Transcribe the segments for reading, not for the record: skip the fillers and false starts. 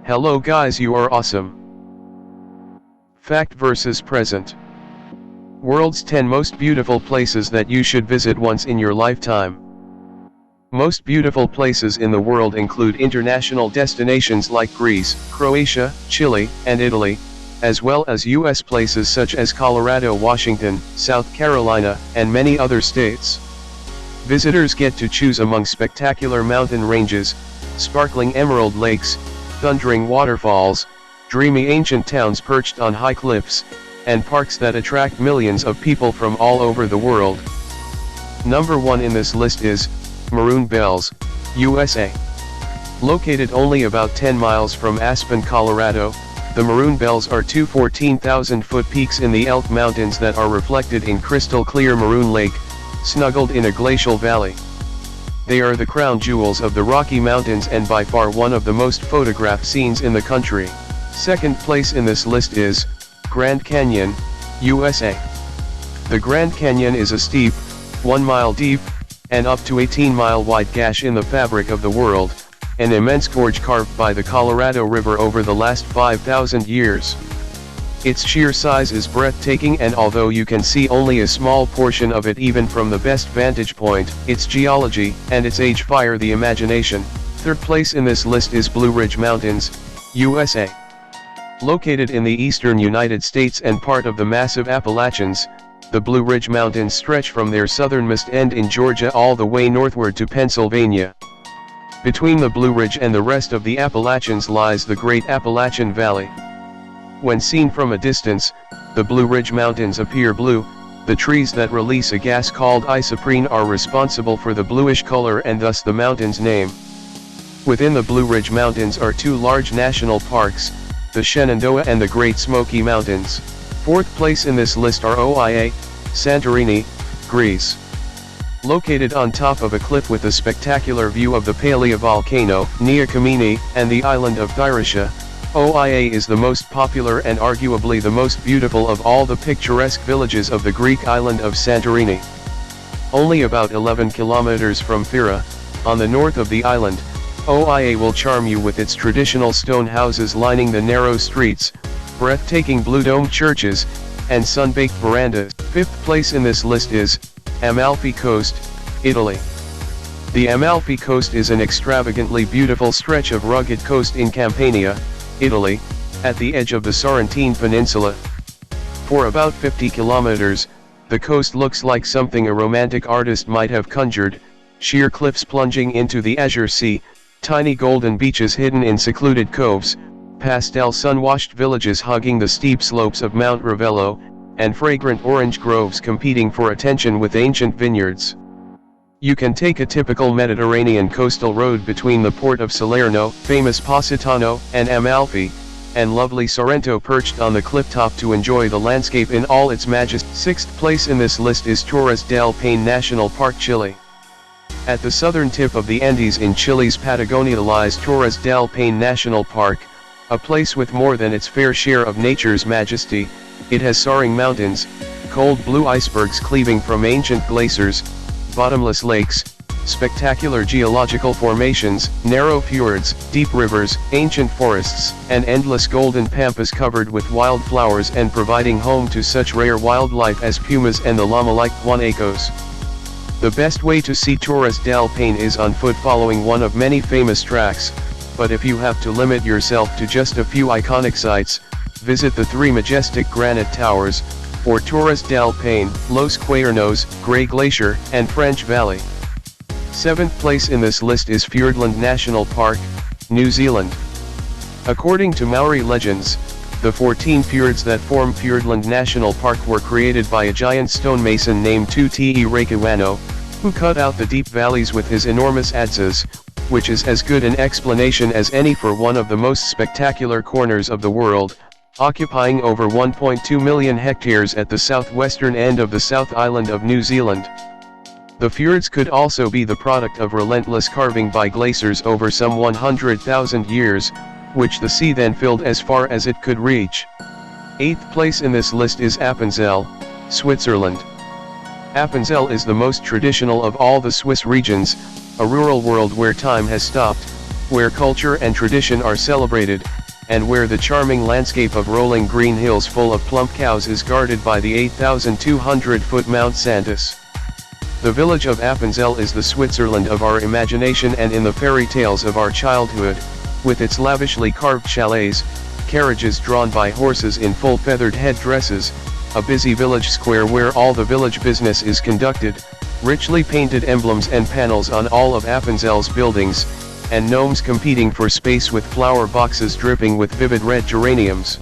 Hello guys, you are awesome. Fact versus present. World's 10 most beautiful places that you should visit once in your lifetime. Most beautiful places in the world include international destinations like Greece, Croatia, Chile, and Italy, as well as US places such as Colorado, Washington, South Carolina, and many other states. Visitors get to choose among spectacular mountain ranges, sparkling emerald lakes, thundering waterfalls, dreamy ancient towns perched on high cliffs, and parks that attract millions of people from all over the world. Number 1 in this list is Maroon Bells, USA. Located only about 10 miles from Aspen, Colorado, the Maroon Bells are two 14,000-foot peaks in the Elk Mountains that are reflected in crystal-clear Maroon Lake, snuggled in a glacial valley. They are the crown jewels of the Rocky Mountains and by far one of the most photographed scenes in the country. Second place in this list is Grand Canyon, USA. The Grand Canyon is a steep, 1 mile deep, and up to 18-mile wide gash in the fabric of the world, an immense gorge carved by the Colorado River over the last 5,000 years. Its sheer size is breathtaking, and although you can see only a small portion of it even from the best vantage point, its geology and its age fire the imagination. Third place in this list is Blue Ridge Mountains, USA. Located in the eastern United States and part of the massive Appalachians, the Blue Ridge Mountains stretch from their southernmost end in Georgia all the way northward to Pennsylvania. Between the Blue Ridge and the rest of the Appalachians lies the Great Appalachian Valley. When seen from a distance, the Blue Ridge Mountains appear blue. The trees that release a gas called isoprene are responsible for the bluish color and thus the mountain's name. Within the Blue Ridge Mountains are two large national parks, the Shenandoah and the Great Smoky Mountains. Fourth place in this list are OIA, Santorini, Greece. Located on top of a cliff with a spectacular view of the Palea volcano, Nia Kamini, and the island of Thyriscia, OIA is the most popular and arguably the most beautiful of all the picturesque villages of the Greek island of Santorini. Only about 11 kilometers from Fira, on the north of the island, OIA will charm you with its traditional stone houses lining the narrow streets, breathtaking blue-domed churches, and sun-baked verandas. Fifth place in this list is Amalfi Coast, Italy. The Amalfi Coast is an extravagantly beautiful stretch of rugged coast in Campania, Italy, at the edge of the Sorrentine Peninsula. For about 50 kilometers, the coast looks like something a romantic artist might have conjured: sheer cliffs plunging into the azure sea, tiny golden beaches hidden in secluded coves, pastel sun-washed villages hugging the steep slopes of Mount Ravello, and fragrant orange groves competing for attention with ancient vineyards. You can take a typical Mediterranean coastal road between the port of Salerno, famous Positano, and Amalfi, and lovely Sorrento perched on the cliff top to enjoy the landscape in all its majesty. Sixth place in this list is Torres del Paine National Park, Chile. At the southern tip of the Andes in Chile's Patagonia lies Torres del Paine National Park, a place with more than its fair share of nature's majesty. It has soaring mountains, cold blue icebergs cleaving from ancient glaciers, bottomless lakes, spectacular geological formations, narrow fjords, deep rivers, ancient forests, and endless golden pampas covered with wildflowers and providing home to such rare wildlife as pumas and the llama-like guanacos. The best way to see Torres del Paine is on foot following one of many famous tracks, but if you have to limit yourself to just a few iconic sites, visit the three majestic granite towers, or Torres del Paine, Los Cuernos, Grey Glacier, and French Valley. Seventh place in this list is Fiordland National Park, New Zealand. According to Maori legends, the 14 fjords that form Fiordland National Park were created by a giant stonemason named Tuti Rekiwano, who cut out the deep valleys with his enormous adzes, which is as good an explanation as any for one of the most spectacular corners of the world, occupying over 1.2 million hectares at the southwestern end of the South Island of New Zealand. The fjords could also be the product of relentless carving by glaciers over some 100,000 years, which the sea then filled as far as it could reach. Eighth place in this list is Appenzell, Switzerland. Appenzell is the most traditional of all the Swiss regions, a rural world where time has stopped, where culture and tradition are celebrated, and where the charming landscape of rolling green hills full of plump cows is guarded by the 8,200-foot Mount Santos. The village of Appenzell is the Switzerland of our imagination and in the fairy tales of our childhood, with its lavishly carved chalets, carriages drawn by horses in full feathered headdresses, a busy village square where all the village business is conducted, richly painted emblems and panels on all of Appenzell's buildings, and gnomes competing for space with flower boxes dripping with vivid red geraniums.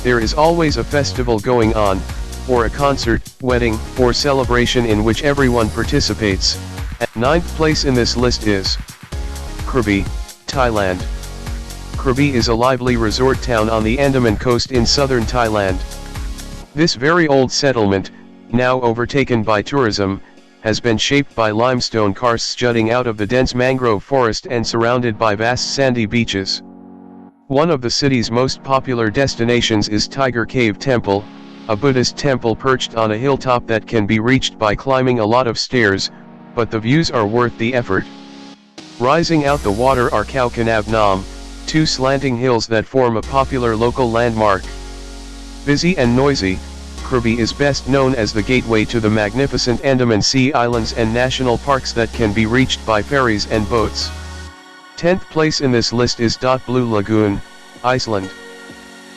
There is always a festival going on, or a concert, wedding, or celebration in which everyone participates. At ninth place in this list is Krabi, Thailand. Krabi is a lively resort town on the Andaman coast in southern Thailand. This very old settlement, now overtaken by tourism, has been shaped by limestone karsts jutting out of the dense mangrove forest and surrounded by vast sandy beaches. One of the city's most popular destinations is Tiger Cave Temple, a Buddhist temple perched on a hilltop that can be reached by climbing a lot of stairs, but the views are worth the effort. Rising out the water are Khao Kanab Nam, two slanting hills that form a popular local landmark. Busy and noisy, Krabi is best known as the gateway to the magnificent Andaman Sea Islands and national parks that can be reached by ferries and boats. 10th place in this list is Blue Lagoon, Iceland.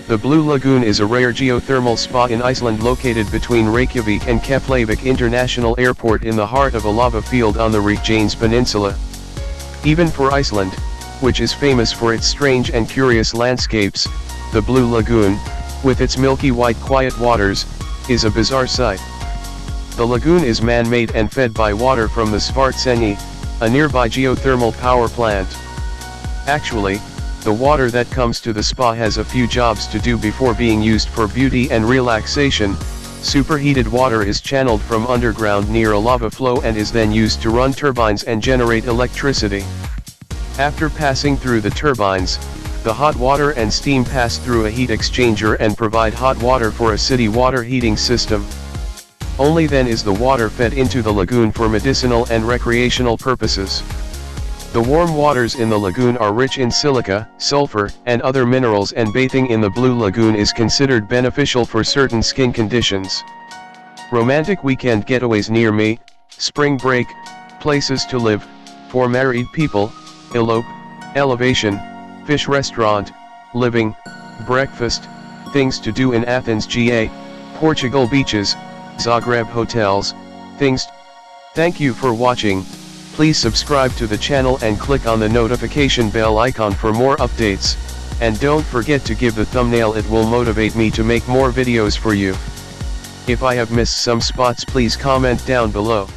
The Blue Lagoon is a rare geothermal spa in Iceland located between Reykjavik and Keflavik International Airport in the heart of a lava field on the Reykjanes Peninsula. Even for Iceland, which is famous for its strange and curious landscapes, the Blue Lagoon, with its milky white quiet waters, is a bizarre sight. The lagoon is man-made and fed by water from the Svartsengi, a nearby geothermal power plant. Actually, the water that comes to the spa has a few jobs to do before being used for beauty and relaxation. Superheated water is channeled from underground near a lava flow and is then used to run turbines and generate electricity. After passing through the turbines, the hot water and steam pass through a heat exchanger and provide hot water for a city water heating system. Only then is the water fed into the lagoon for medicinal and recreational purposes. The warm waters in the lagoon are rich in silica, sulfur, and other minerals, and bathing in the Blue Lagoon is considered beneficial for certain skin conditions. Romantic weekend getaways near me, spring break, places to live, for married people, elope, elevation, fish restaurant, living, breakfast, things to do in Athens GA, Portugal beaches, Zagreb hotels, things. Thank you for watching. Please subscribe to the channel and click on the notification bell icon for more updates, and don't forget to give the thumbnail, it will motivate me to make more videos for you. If I have missed some spots, please comment down below.